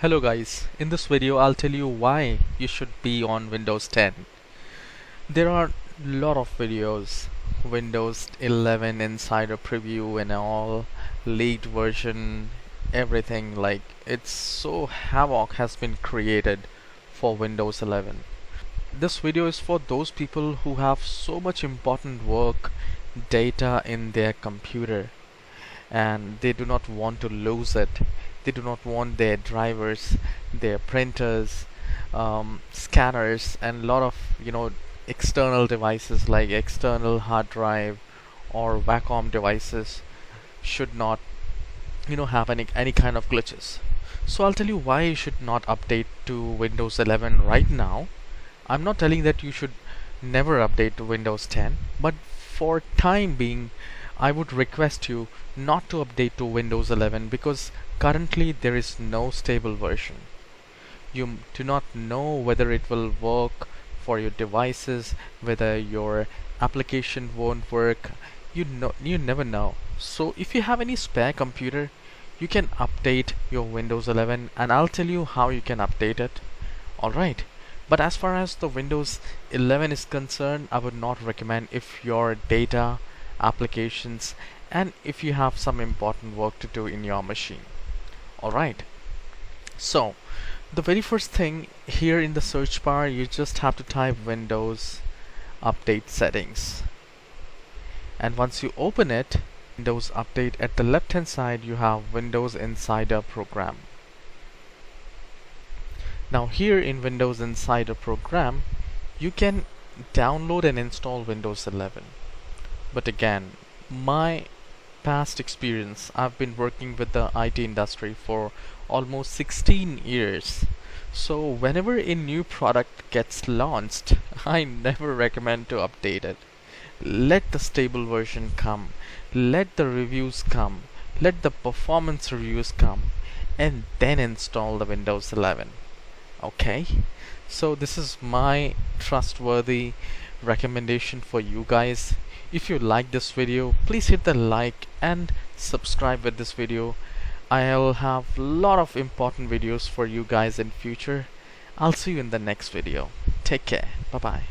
Hello guys, in this video I'll tell you why you should be on Windows 10. There are a lot of videos, Windows 11 Insider Preview and all, leaked version, everything, like it's so havoc has been created for Windows 11. This video is for those people who have so much important work, data in their computer, and they do not want to lose it. They do not want their drivers, their printers, scanners, and a lot of external devices like external hard drive or Wacom devices should not have any kind of glitches. So I'll tell you why you should not update to Windows 11 right now. I'm not telling that you should never update to Windows 10, but for time being I would request you not to update to Windows 11 because currently there is no stable version. You do not know whether it will work for your devices, whether your application won't work. You never know. So if you have any spare computer, you can update your Windows 11 and I'll tell you how you can update it. Alright. But as far as the Windows 11 is concerned, I would not recommend if your data, applications, and if you have some important work to do in your machine. Alright, so the very first thing here in the search bar, you just have to type Windows Update Settings, and once you open it, Windows Update, at the left hand side you have Windows Insider Program. Now here in Windows Insider Program you can download and install Windows 11. But again, my past experience, I've been working with the IT industry for almost 16 years. So whenever a new product gets launched, I never recommend to update it. Let the stable version come, let the reviews come, let the performance reviews come, and then install the Windows 11. Okay? So this is my trustworthy recommendation for you guys. If you like this video, please hit the like and subscribe with this video. I'll have a lot of important videos for you guys in future. I'll see you in the next video. Take care. Bye bye.